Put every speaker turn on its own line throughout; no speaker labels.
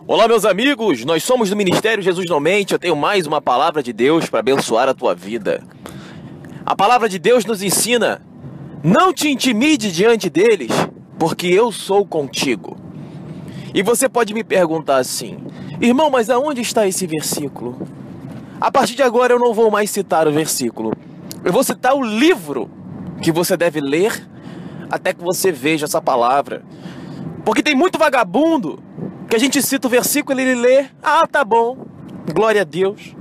Olá, meus amigos, nós somos do Ministério Jesus Não Mente. Eu tenho mais uma palavra de Deus para abençoar a tua vida. A palavra de Deus nos ensina: não te intimide diante deles, porque eu sou contigo. E você pode me perguntar assim: irmão, mas aonde está esse versículo? A partir de agora eu não vou mais citar o versículo. Eu vou citar o livro que você deve ler até que você veja essa palavra. Porque tem muito vagabundo que a gente cita o versículo e ele lê: ah, tá bom, glória a Deus.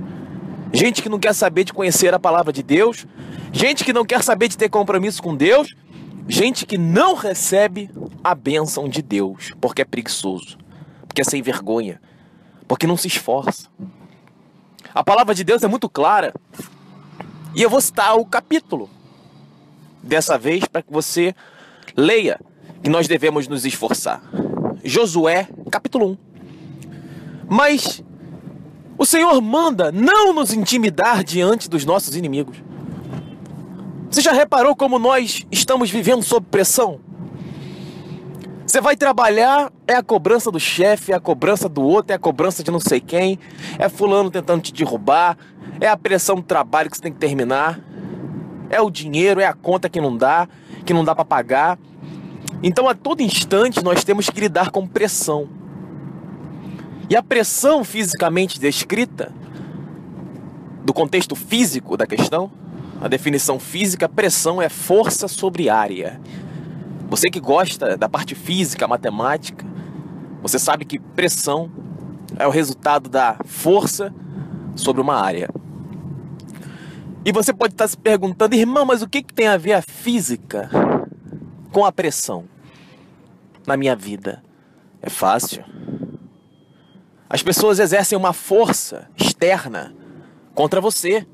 Gente que não quer saber de conhecer a palavra de Deus, gente que não quer saber de ter compromisso com Deus, gente que não recebe a bênção de Deus, porque é preguiçoso, porque é sem vergonha, porque não se esforça. A palavra de Deus é muito clara, e eu vou citar o capítulo, dessa vez, para que você leia, que nós devemos nos esforçar. Josué, capítulo 1. Mas o Senhor manda não nos intimidar diante dos nossos inimigos. Você já reparou como nós estamos vivendo sob pressão? Você vai trabalhar, é a cobrança do chefe, é a cobrança do outro, é a cobrança de não sei quem, é fulano tentando te derrubar, é a pressão do trabalho que você tem que terminar, é o dinheiro, é a conta que não dá para pagar. Então, a todo instante, nós temos que lidar com pressão. E a pressão fisicamente descrita, do contexto físico da questão, a definição física, pressão é força sobre área. Você que gosta da parte física, matemática, você sabe que pressão é o resultado da força sobre uma área. E você pode estar se perguntando: irmão, mas o que tem a ver a física com a pressão na minha vida? É fácil. As pessoas exercem uma força externa contra você,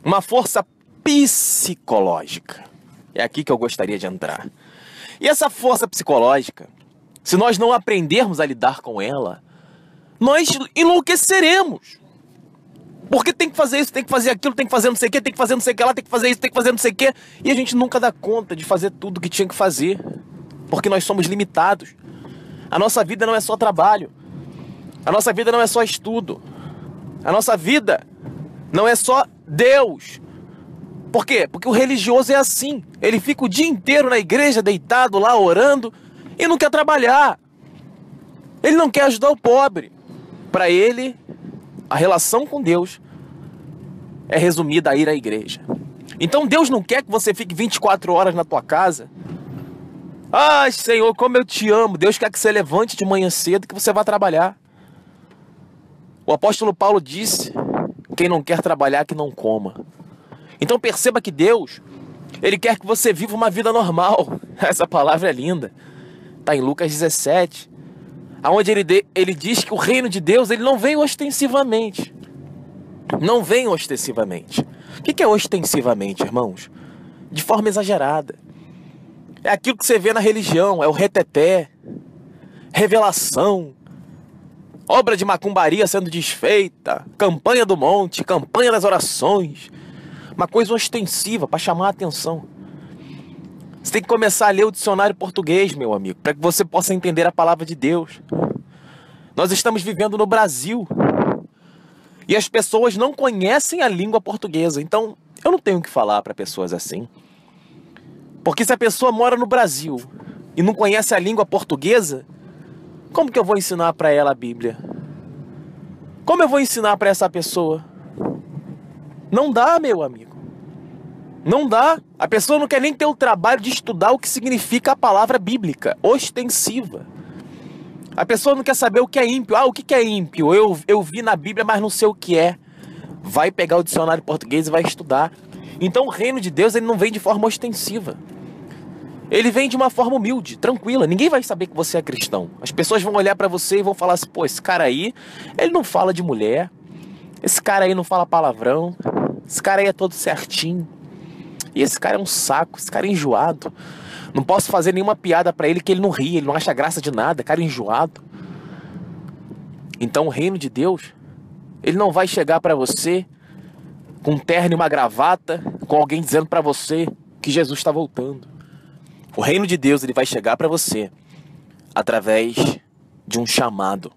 uma força psicológica. É aqui que eu gostaria de entrar. E essa força psicológica, se nós não aprendermos a lidar com ela, nós enlouqueceremos. Porque tem que fazer isso, tem que fazer aquilo, tem que fazer não sei o que, tem que fazer não sei o que lá, tem que fazer isso, tem que fazer não sei o que. E a gente nunca dá conta de fazer tudo o que tinha que fazer. Porque nós somos limitados. A nossa vida não é só trabalho. A nossa vida não é só estudo. A nossa vida não é só Deus. Por quê? Porque o religioso é assim. Ele fica o dia inteiro na igreja, deitado lá, orando, e não quer trabalhar. Ele não quer ajudar o pobre. Para ele, a relação com Deus é resumida a ir à igreja. Então Deus não quer que você fique 24 horas na tua casa. Ai, Senhor, como eu te amo. Deus quer que você levante de manhã cedo, que você vá trabalhar. O apóstolo Paulo disse: quem não quer trabalhar, que não coma. Então perceba que Deus, Ele quer que você viva uma vida normal. Essa palavra é linda. Está em Lucas 17. Onde ele diz que o reino de Deus, ele não vem ostensivamente. Não vem ostensivamente. O que é ostensivamente, irmãos? De forma exagerada. É aquilo que você vê na religião, é o reteté, revelação, obra de macumbaria sendo desfeita, campanha do monte, campanha das orações. Uma coisa ostensiva para chamar a atenção. Você tem que começar a ler o dicionário português, meu amigo, para que você possa entender a palavra de Deus. Nós estamos vivendo no Brasil e as pessoas não conhecem a língua portuguesa. Então, eu não tenho o que falar para pessoas assim. Porque se a pessoa mora no Brasil e não conhece a língua portuguesa, como que eu vou ensinar para ela a Bíblia? Como eu vou ensinar para essa pessoa? Não dá, meu amigo. Não dá. A pessoa não quer nem ter o trabalho de estudar o que significa a palavra bíblica, ostensiva. A pessoa não quer saber o que é ímpio. Ah, o que é ímpio? Eu vi na Bíblia, mas não sei o que é. Vai pegar o dicionário português e vai estudar. Então o reino de Deus, ele não vem de forma ostensiva. Ele vem de uma forma humilde, tranquila. Ninguém vai saber que você é cristão. As pessoas vão olhar pra você e vão falar assim: pô, esse cara aí, ele não fala de mulher. Esse cara aí não fala palavrão. Esse cara aí é todo certinho. E esse cara é um saco, esse cara é enjoado. Não posso fazer nenhuma piada pra ele que ele não ri, ele não acha graça de nada, cara enjoado. Então o reino de Deus, ele não vai chegar pra você com um terno e uma gravata, com alguém dizendo pra você que Jesus está voltando. O reino de Deus, ele vai chegar pra você através de um chamado,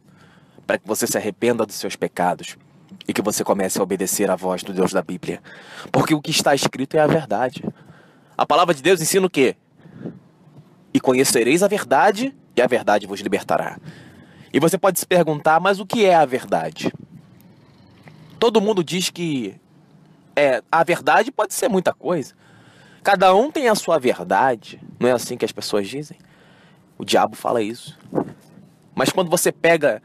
para que você se arrependa dos seus pecados e que você comece a obedecer à voz do Deus da Bíblia. Porque o que está escrito é a verdade. A palavra de Deus ensina o quê? E conhecereis a verdade, e a verdade vos libertará. E você pode se perguntar, mas o que é a verdade? Todo mundo diz que a verdade pode ser muita coisa. Cada um tem a sua verdade. Não é assim que as pessoas dizem? O diabo fala isso. Mas quando você pega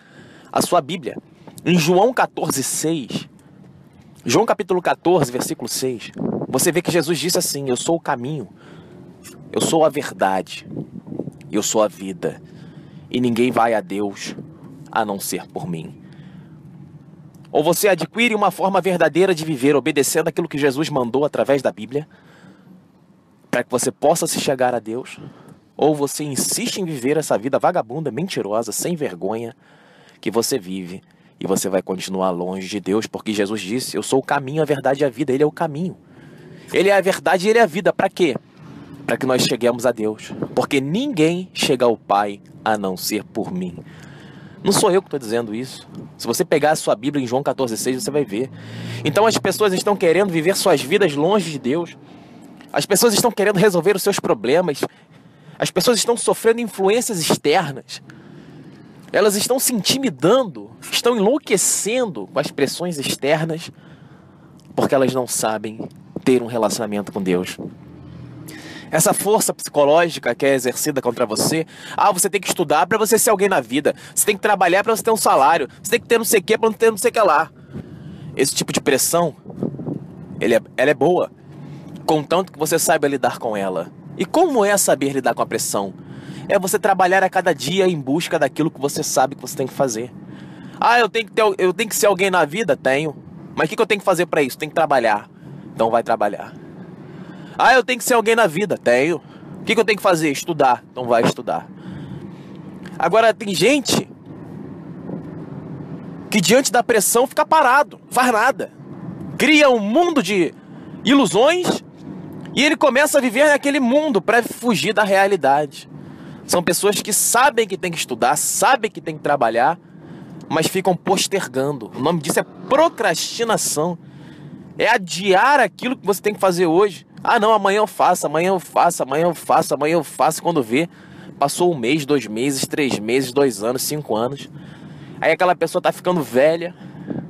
a sua Bíblia, em João 14:6, João capítulo 14, versículo 6, você vê que Jesus disse assim: eu sou o caminho, eu sou a verdade, eu sou a vida, e ninguém vai a Deus a não ser por mim. Ou você adquire uma forma verdadeira de viver, obedecendo aquilo que Jesus mandou através da Bíblia, para que você possa se chegar a Deus, ou você insiste em viver essa vida vagabunda, mentirosa, sem vergonha, que você vive, e você vai continuar longe de Deus, porque Jesus disse: eu sou o caminho, a verdade e a vida. Ele é o caminho, Ele é a verdade e Ele é a vida. Para quê? Para que nós cheguemos a Deus, porque ninguém chega ao Pai a não ser por mim. Não sou eu que estou dizendo isso. Se você pegar a sua Bíblia em João 14:6, você vai ver. Então as pessoas estão querendo viver suas vidas longe de Deus. As pessoas estão querendo resolver os seus problemas. As pessoas estão sofrendo influências externas. Elas estão se intimidando, estão enlouquecendo com as pressões externas, porque elas não sabem ter um relacionamento com Deus. Essa força psicológica que é exercida contra você: você tem que estudar para você ser alguém na vida, você tem que trabalhar para você ter um salário, você tem que ter não sei o que para não ter não sei o que lá. Esse tipo de pressão, ela é boa, contanto que você saiba lidar com ela. E como é saber lidar com a pressão? É você trabalhar a cada dia em busca daquilo que você sabe que você tem que fazer. Eu tenho que ser alguém na vida? Tenho. Mas o que eu tenho que fazer para isso? Tenho que trabalhar. Então vai trabalhar. Eu tenho que ser alguém na vida? Tenho. O que eu tenho que fazer? Estudar. Então vai estudar. Agora tem gente que diante da pressão fica parado, faz nada. Cria um mundo de ilusões e ele começa a viver naquele mundo para fugir da realidade. São pessoas que sabem que tem que estudar, sabem que tem que trabalhar, mas ficam postergando. O nome disso é procrastinação. É adiar aquilo que você tem que fazer hoje. Não, amanhã eu faço, amanhã eu faço, amanhã eu faço, amanhã eu faço. Quando vê, passou 1 mês, 2 meses, 3 meses, 2 anos, 5 anos. Aí aquela pessoa tá ficando velha,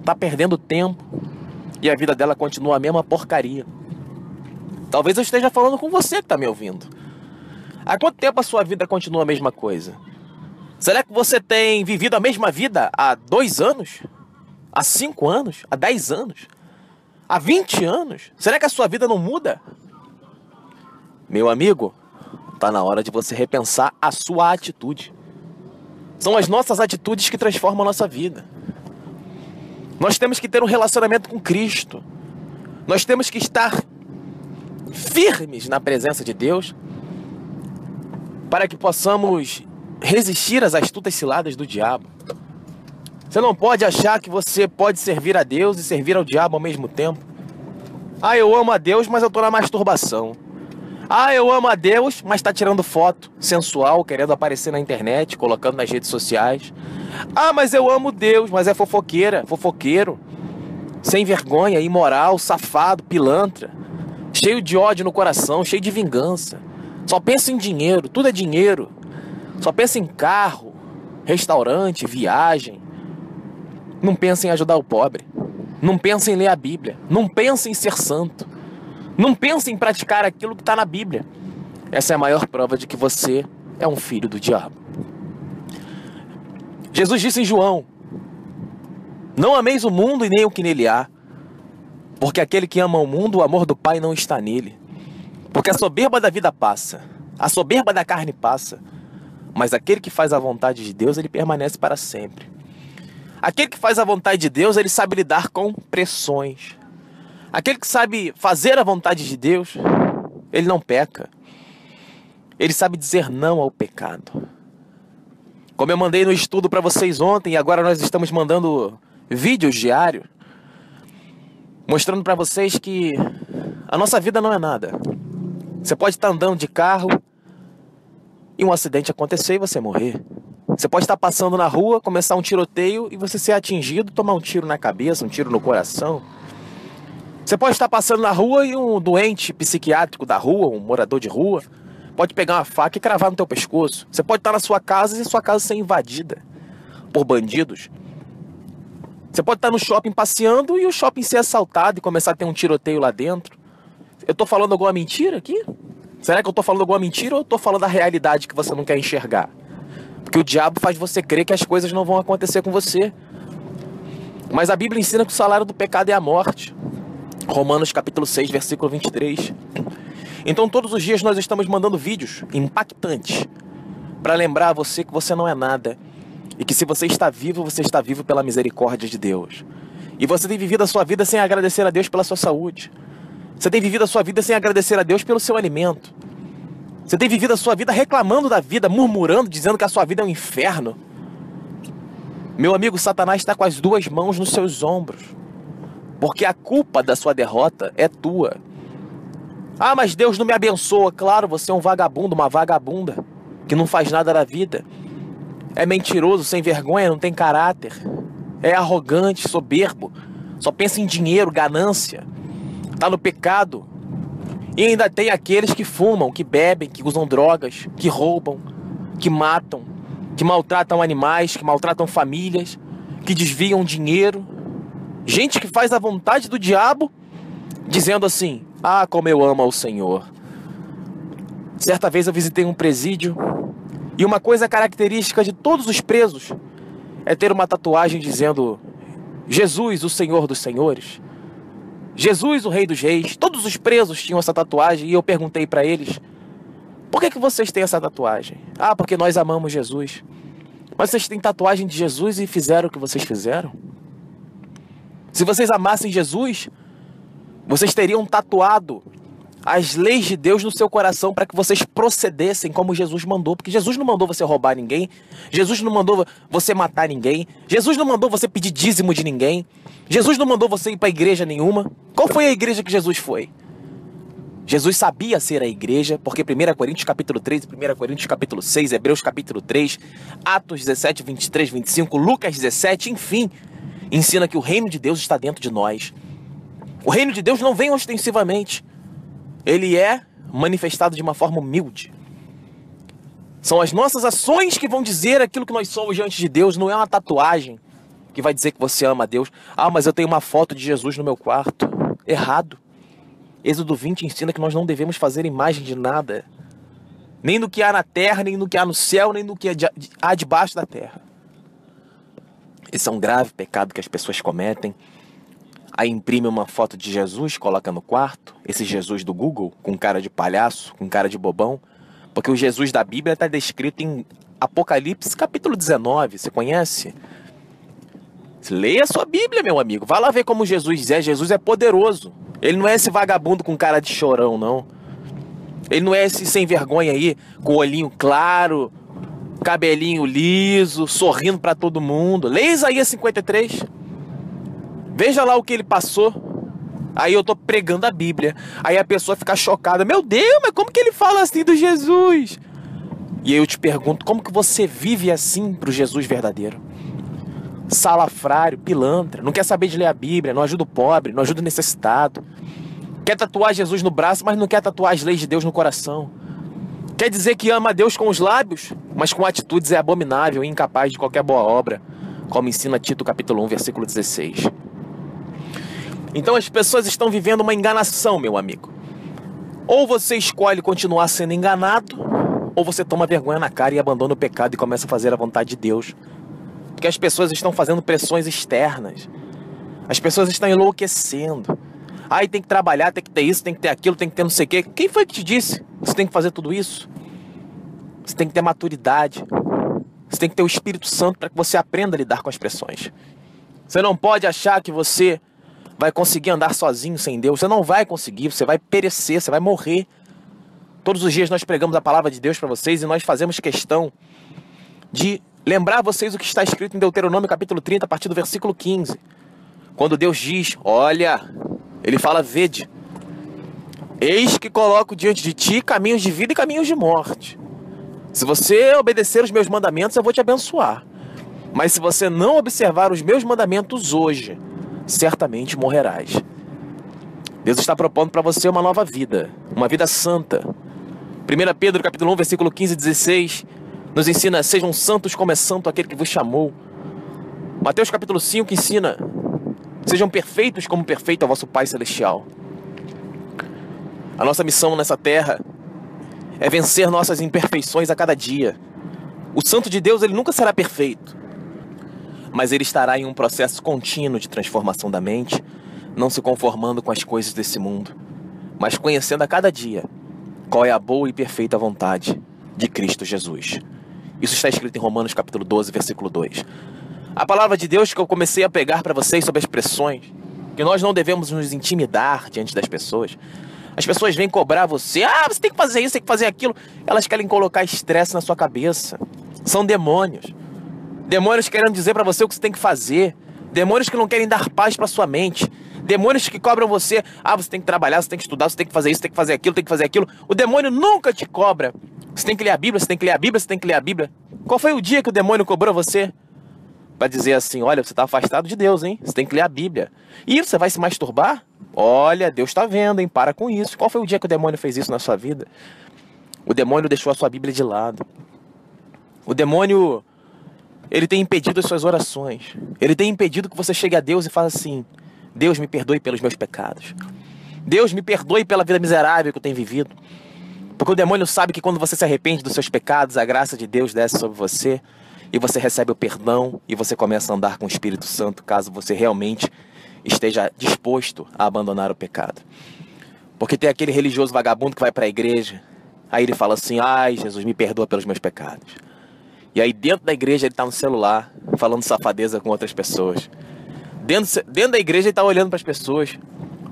tá perdendo tempo, e a vida dela continua a mesma porcaria. Talvez eu esteja falando com você que tá me ouvindo. Há quanto tempo a sua vida continua a mesma coisa? Será que você tem vivido a mesma vida há 2 anos? Há 5 anos? Há 10 anos? Há 20 anos? Será que a sua vida não muda? Meu amigo, tá na hora de você repensar a sua atitude. São as nossas atitudes que transformam a nossa vida. Nós temos que ter um relacionamento com Cristo. Nós temos que estar firmes na presença de Deus, para que possamos resistir às astutas ciladas do diabo. Você não pode achar que você pode servir a Deus e servir ao diabo ao mesmo tempo. Eu amo a Deus, mas eu tô na masturbação. Eu amo a Deus, mas tá tirando foto sensual, querendo aparecer na internet, colocando nas redes sociais. Mas eu amo Deus, mas é fofoqueiro, sem vergonha, imoral, safado, pilantra, cheio de ódio no coração, cheio de vingança. Só pensa em dinheiro, tudo é dinheiro. Só pensa em carro, restaurante, viagem. Não pensa em ajudar o pobre. Não pensa em ler a Bíblia. Não pensa em ser santo. Não pensa em praticar aquilo que está na Bíblia. Essa é a maior prova de que você é um filho do diabo. Jesus disse em João: não ameis o mundo e nem o que nele há, porque aquele que ama o mundo, o amor do Pai não está nele. Porque a soberba da vida passa, a soberba da carne passa, mas aquele que faz a vontade de Deus, ele permanece para sempre. Aquele que faz a vontade de Deus, ele sabe lidar com pressões. Aquele que sabe fazer a vontade de Deus, ele não peca. Ele sabe dizer não ao pecado. Como eu mandei no estudo para vocês ontem, e agora nós estamos mandando vídeos diários, mostrando para vocês que a nossa vida não é nada. Você pode estar andando de carro e um acidente acontecer e você morrer. Você pode estar passando na rua, começar um tiroteio e você ser atingido, tomar um tiro na cabeça, um tiro no coração. Você pode estar passando na rua e um doente psiquiátrico da rua, um morador de rua, pode pegar uma faca e cravar no teu pescoço. Você pode estar na sua casa e sua casa ser invadida por bandidos. Você pode estar no shopping passeando e o shopping ser assaltado e começar a ter um tiroteio lá dentro. Eu tô falando alguma mentira aqui? Será que eu tô falando alguma mentira ou eu tô falando a realidade que você não quer enxergar? Porque o diabo faz você crer que as coisas não vão acontecer com você. Mas a Bíblia ensina que o salário do pecado é a morte. Romanos capítulo 6, versículo 23. Então todos os dias nós estamos mandando vídeos impactantes para lembrar a você que você não é nada. E que se você está vivo pela misericórdia de Deus. E você tem vivido a sua vida sem agradecer a Deus pela sua saúde. Você tem vivido a sua vida sem agradecer a Deus pelo seu alimento. Você tem vivido a sua vida reclamando da vida, murmurando, dizendo que a sua vida é um inferno. Meu amigo, Satanás está com as duas mãos nos seus ombros. Porque a culpa da sua derrota é tua. Ah, mas Deus não me abençoa. Claro, você é um vagabundo, uma vagabunda, que não faz nada da vida. É mentiroso, sem vergonha, não tem caráter. É arrogante, soberbo. Só pensa em dinheiro, ganância. Tá no pecado. E ainda tem aqueles que fumam, que bebem, que usam drogas, que roubam, que matam, que maltratam animais, que maltratam famílias, que desviam dinheiro. Gente que faz a vontade do diabo, dizendo assim: ah, como eu amo ao Senhor. Certa vez eu visitei um presídio, e uma coisa característica de todos os presos é ter uma tatuagem dizendo: Jesus, o Senhor dos Senhores. Jesus, o Rei dos Reis. Todos os presos tinham essa tatuagem e eu perguntei para eles: por que vocês têm essa tatuagem? Ah, porque nós amamos Jesus. Mas vocês têm tatuagem de Jesus e fizeram o que vocês fizeram? Se vocês amassem Jesus, vocês teriam tatuado as leis de Deus no seu coração para que vocês procedessem como Jesus mandou. Porque Jesus não mandou você roubar ninguém. Jesus não mandou você matar ninguém. Jesus não mandou você pedir dízimo de ninguém. Jesus não mandou você ir para a igreja nenhuma. Qual foi a igreja que Jesus foi? Jesus sabia ser a igreja, porque 1 Coríntios capítulo 3, 1 Coríntios capítulo 6, Hebreus capítulo 3, Atos 17, 23, 25, Lucas 17, enfim, ensina que o reino de Deus está dentro de nós. O reino de Deus não vem ostensivamente. Ele é manifestado de uma forma humilde. São as nossas ações que vão dizer aquilo que nós somos diante de Deus. Não é uma tatuagem que vai dizer que você ama a Deus. Ah, mas eu tenho uma foto de Jesus no meu quarto. Errado. Êxodo 20 ensina que nós não devemos fazer imagem de nada. Nem do que há na terra, nem do que há no céu, nem do que há debaixo da terra. Esse é um grave pecado que as pessoas cometem. Aí imprime uma foto de Jesus, coloca no quarto. Esse Jesus do Google, com cara de palhaço, com cara de bobão. Porque o Jesus da Bíblia está descrito em Apocalipse capítulo 19. Você conhece? Leia a sua Bíblia, meu amigo. Vai lá ver como Jesus é. Jesus é poderoso. Ele não é esse vagabundo com cara de chorão, não. Ele não é esse sem vergonha aí, com o olhinho claro, cabelinho liso, sorrindo para todo mundo. Leia Isaías 53. Veja lá o que ele passou. Aí eu tô pregando a Bíblia. Aí a pessoa fica chocada. Meu Deus, mas como que ele fala assim do Jesus? E aí eu te pergunto, como que você vive assim pro Jesus verdadeiro? Salafrário, pilantra, não quer saber de ler a Bíblia, não ajuda o pobre, não ajuda o necessitado. Quer tatuar Jesus no braço, mas não quer tatuar as leis de Deus no coração. Quer dizer que ama a Deus com os lábios, mas com atitudes é abominável e incapaz de qualquer boa obra, como ensina Tito capítulo 1, versículo 16. Então as pessoas estão vivendo uma enganação, meu amigo. Ou você escolhe continuar sendo enganado, ou você toma vergonha na cara e abandona o pecado e começa a fazer a vontade de Deus. Porque as pessoas estão fazendo pressões externas. As pessoas estão enlouquecendo. Aí tem que trabalhar, tem que ter isso, tem que ter aquilo, tem que ter não sei o quê. Quem foi que te disse? Você tem que fazer tudo isso. Você tem que ter maturidade. Você tem que ter o Espírito Santo para que você aprenda a lidar com as pressões. Você não pode achar que você vai conseguir andar sozinho sem Deus. Você não vai conseguir, você vai perecer, você vai morrer. Todos os dias nós pregamos a palavra de Deus para vocês e nós fazemos questão de lembrar vocês o que está escrito em Deuteronômio capítulo 30, a partir do versículo 15. Quando Deus diz, olha, ele fala, vede, eis que coloco diante de ti caminhos de vida e caminhos de morte. Se você obedecer os meus mandamentos, eu vou te abençoar. Mas se você não observar os meus mandamentos hoje, certamente morrerás. Deus está propondo para você uma nova vida, uma vida santa. 1 Pedro capítulo 1, versículo 15 e 16, nos ensina: sejam santos como é santo aquele que vos chamou. Mateus capítulo 5 ensina: sejam perfeitos como perfeito é o vosso Pai Celestial. A nossa missão nessa terra é vencer nossas imperfeições a cada dia. O santo de Deus, ele nunca será perfeito, mas ele estará em um processo contínuo de transformação da mente, não se conformando com as coisas desse mundo, mas conhecendo a cada dia qual é a boa e perfeita vontade de Cristo Jesus. Isso está escrito em Romanos capítulo 12, versículo 2. A palavra de Deus que eu comecei a pregar para vocês sobre as pressões, que nós não devemos nos intimidar diante das pessoas. As pessoas vêm cobrar você: você tem que fazer isso, tem que fazer aquilo. Elas querem colocar estresse na sua cabeça. São demônios. Demônios querendo dizer para você o que você tem que fazer. Demônios que não querem dar paz para sua mente. Demônios que cobram você: você tem que trabalhar, você tem que estudar, você tem que fazer isso, tem que fazer aquilo, tem que fazer aquilo. O demônio nunca te cobra: você tem que ler a Bíblia, você tem que ler a Bíblia, você tem que ler a Bíblia. Qual foi o dia que o demônio cobrou você? Para dizer assim: olha, você está afastado de Deus, hein? Você tem que ler a Bíblia. E você vai se masturbar? Olha, Deus está vendo, hein? Para com isso. Qual foi o dia que o demônio fez isso na sua vida? O demônio deixou a sua Bíblia de lado. O demônio, ele tem impedido as suas orações. Ele tem impedido que você chegue a Deus e fale assim: Deus, me perdoe pelos meus pecados. Deus, me perdoe pela vida miserável que eu tenho vivido. Porque o demônio sabe que quando você se arrepende dos seus pecados, a graça de Deus desce sobre você, e você recebe o perdão, e você começa a andar com o Espírito Santo, caso você realmente esteja disposto a abandonar o pecado. Porque tem aquele religioso vagabundo que vai para a igreja, aí ele fala assim: ai, Jesus, me perdoa pelos meus pecados. E aí dentro da igreja ele está no celular, falando safadeza com outras pessoas. Dentro da igreja ele está olhando para as pessoas,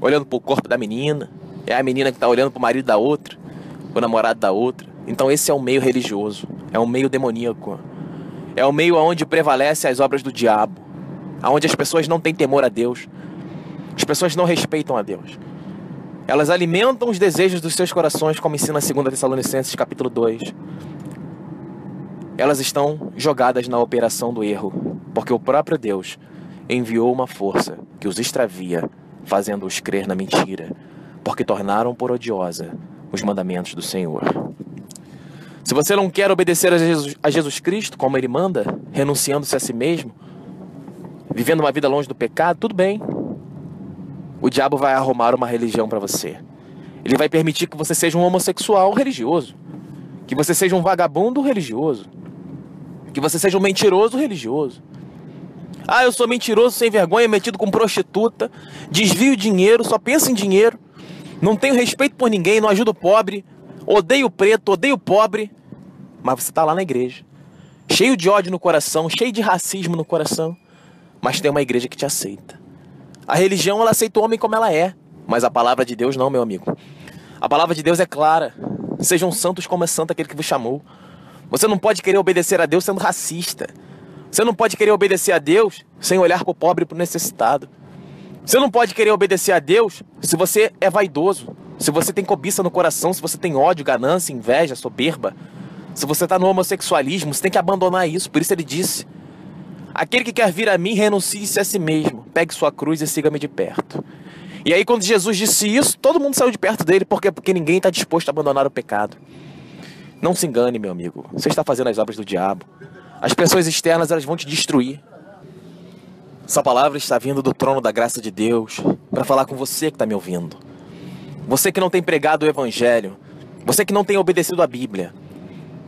olhando para o corpo da menina. É a menina que está olhando para o marido da outra, o namorado da outra. Então esse é um meio religioso, é um meio demoníaco. É o meio onde prevalecem as obras do diabo, onde as pessoas não têm temor a Deus, as pessoas não respeitam a Deus. Elas alimentam os desejos dos seus corações, como ensina 2 Tessalonicenses capítulo 2. Elas estão jogadas na operação do erro, porque o próprio Deus enviou uma força que os extravia, fazendo-os crer na mentira, porque tornaram por odiosa os mandamentos do Senhor. Se você não quer obedecer a Jesus Cristo, como Ele manda, renunciando-se a si mesmo, vivendo uma vida longe do pecado, tudo bem. O diabo vai arrumar uma religião para você. Ele vai permitir que você seja um homossexual religioso, que você seja um vagabundo religioso, que você seja um mentiroso religioso. Eu sou mentiroso, sem vergonha, metido com prostituta, desvio dinheiro, só penso em dinheiro, não tenho respeito por ninguém, não ajudo o pobre, odeio o preto, odeio o pobre. Mas você está lá na igreja, cheio de ódio no coração, cheio de racismo no coração, mas tem uma igreja que te aceita. A religião, ela aceita o homem como ela é, mas a palavra de Deus não, meu amigo. A palavra de Deus é clara: sejam santos como é santo aquele que vos chamou. Você não pode querer obedecer a Deus sendo racista. Você não pode querer obedecer a Deus sem olhar para o pobre e para o necessitado. Você não pode querer obedecer a Deus se você é vaidoso, se você tem cobiça no coração, se você tem ódio, ganância, inveja, soberba. Se você está no homossexualismo, você tem que abandonar isso. Por isso ele disse: aquele que quer vir a mim, renuncie-se a si mesmo, pegue sua cruz e siga-me de perto. E aí quando Jesus disse isso, todo mundo saiu de perto dele. Por quê? Porque ninguém está disposto a abandonar o pecado. Não se engane, meu amigo, você está fazendo as obras do diabo. As pessoas externas, elas vão te destruir. Essa palavra está vindo do trono da graça de Deus para falar com você que está me ouvindo. Você que não tem pregado o evangelho, você que não tem obedecido a Bíblia,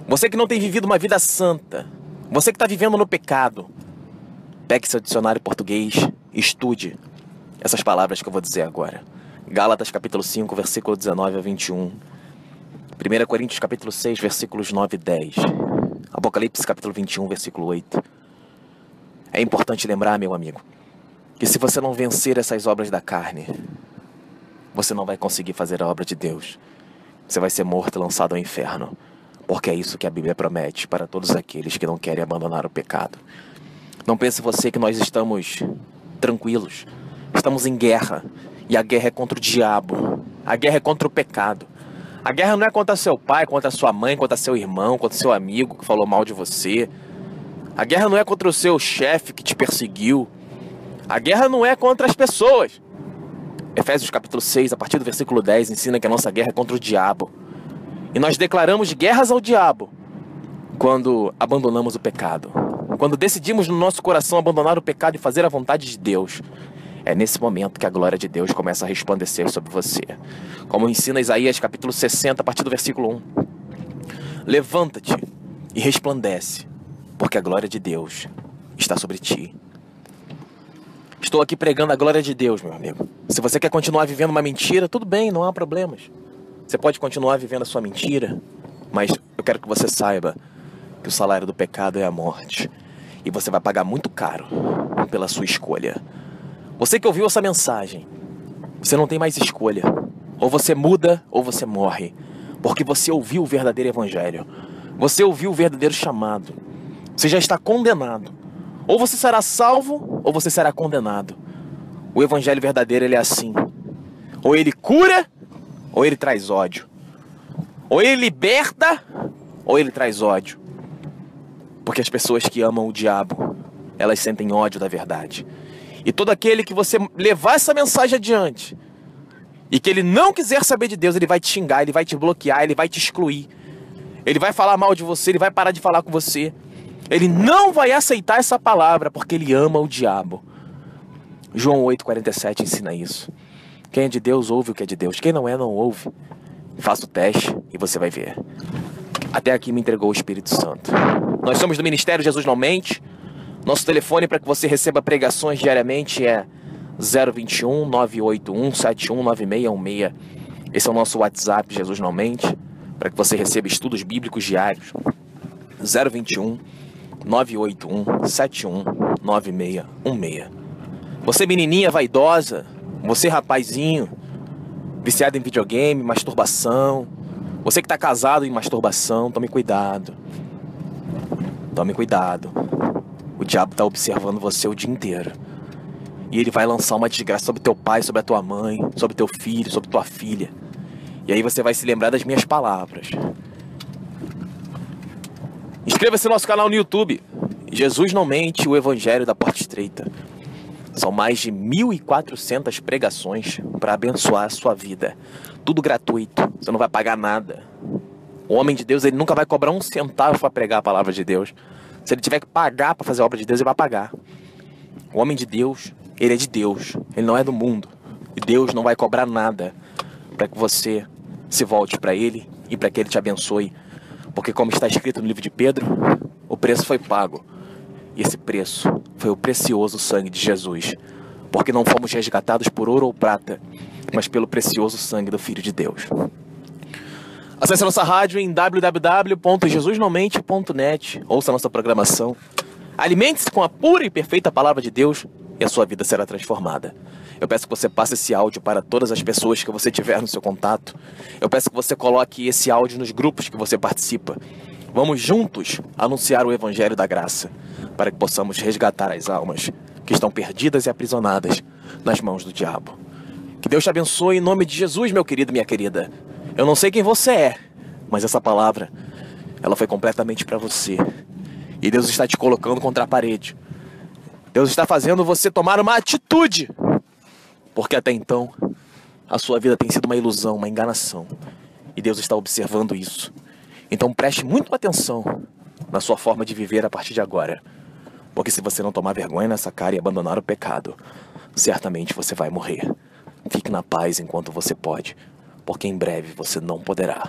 você que não tem vivido uma vida santa, você que está vivendo no pecado, pegue seu dicionário português e estude essas palavras que eu vou dizer agora. Gálatas capítulo 5, versículo 19 a 21. 1 Coríntios capítulo 6, versículos 9 e 10. Apocalipse capítulo 21, versículo 8. É importante lembrar, meu amigo, que se você não vencer essas obras da carne, você não vai conseguir fazer a obra de Deus. Você vai ser morto e lançado ao inferno. Porque é isso que a Bíblia promete para todos aqueles que não querem abandonar o pecado. Não pense você que nós estamos tranquilos. Estamos em guerra. E a guerra é contra o diabo. A guerra é contra o pecado. A guerra não é contra seu pai, contra sua mãe, contra seu irmão, contra seu amigo que falou mal de você. A guerra não é contra o seu chefe que te perseguiu. A guerra não é contra as pessoas. Efésios capítulo 6, a partir do versículo 10, ensina que a nossa guerra é contra o diabo. E nós declaramos guerras ao diabo quando abandonamos o pecado. Quando decidimos no nosso coração abandonar o pecado e fazer a vontade de Deus. É nesse momento que a glória de Deus começa a resplandecer sobre você. Como ensina Isaías capítulo 60, a partir do versículo 1. Levanta-te e resplandece, porque a glória de Deus está sobre ti. Estou aqui pregando a glória de Deus, meu amigo. Se você quer continuar vivendo uma mentira, tudo bem, não há problemas. Você pode continuar vivendo a sua mentira, mas eu quero que você saiba que o salário do pecado é a morte. E você vai pagar muito caro pela sua escolha. Você que ouviu essa mensagem, você não tem mais escolha. Ou você muda ou você morre. Porque você ouviu o verdadeiro evangelho. Você ouviu o verdadeiro chamado. Você já está condenado. Ou você será salvo ou você será condenado. O evangelho verdadeiro, ele é assim. Ou ele cura ou ele traz ódio. Ou ele liberta ou ele traz ódio. Porque as pessoas que amam o diabo, elas sentem ódio da verdade. E todo aquele que você levar essa mensagem adiante e que ele não quiser saber de Deus, ele vai te xingar, ele vai te bloquear, ele vai te excluir. Ele vai falar mal de você, ele vai parar de falar com você. Ele não vai aceitar essa palavra porque ele ama o diabo. João 8,47 ensina isso. Quem é de Deus ouve o que é de Deus. Quem não é, não ouve. Faça o teste e você vai ver. Até aqui me entregou o Espírito Santo. Nós somos do Ministério Jesus Não Mente. Nosso telefone para que você receba pregações diariamente é 021 981 719616. Esse é o nosso WhatsApp, Jesus Não Mente, para que você receba estudos bíblicos diários. 021 981 719616. Você menininha vaidosa, você rapazinho, viciado em videogame, masturbação, você que está casado em masturbação, tome cuidado. Tome cuidado. O diabo está observando você o dia inteiro. E ele vai lançar uma desgraça sobre teu pai, sobre a tua mãe, sobre teu filho, sobre tua filha. E aí você vai se lembrar das minhas palavras. Inscreva-se no nosso canal no YouTube. Jesus Não Mente, o Evangelho da Porta Estreita. São mais de 1.400 pregações para abençoar a sua vida. Tudo gratuito, você não vai pagar nada. O homem de Deus, ele nunca vai cobrar um centavo para pregar a palavra de Deus. Se ele tiver que pagar para fazer a obra de Deus, ele vai pagar. O homem de Deus, ele é de Deus, ele não é do mundo. E Deus não vai cobrar nada para que você se volte para ele e para que ele te abençoe. Porque como está escrito no livro de Pedro, o preço foi pago. E esse preço foi o precioso sangue de Jesus. Porque não fomos resgatados por ouro ou prata, mas pelo precioso sangue do Filho de Deus. Acesse a nossa rádio em www.jesusnaumente.net. Ouça a nossa programação. Alimente-se com a pura e perfeita palavra de Deus e a sua vida será transformada. Eu peço que você passe esse áudio para todas as pessoas que você tiver no seu contato. Eu peço que você coloque esse áudio nos grupos que você participa. Vamos juntos anunciar o Evangelho da Graça, para que possamos resgatar as almas que estão perdidas e aprisionadas nas mãos do diabo. Que Deus te abençoe em nome de Jesus, meu querido e minha querida. Eu não sei quem você é, mas essa palavra, ela foi completamente para você. E Deus está te colocando contra a parede. Deus está fazendo você tomar uma atitude. Porque até então, a sua vida tem sido uma ilusão, uma enganação. E Deus está observando isso. Então preste muito atenção na sua forma de viver a partir de agora. Porque se você não tomar vergonha nessa cara e abandonar o pecado, certamente você vai morrer. Fique na paz enquanto você pode, porque em breve você não poderá.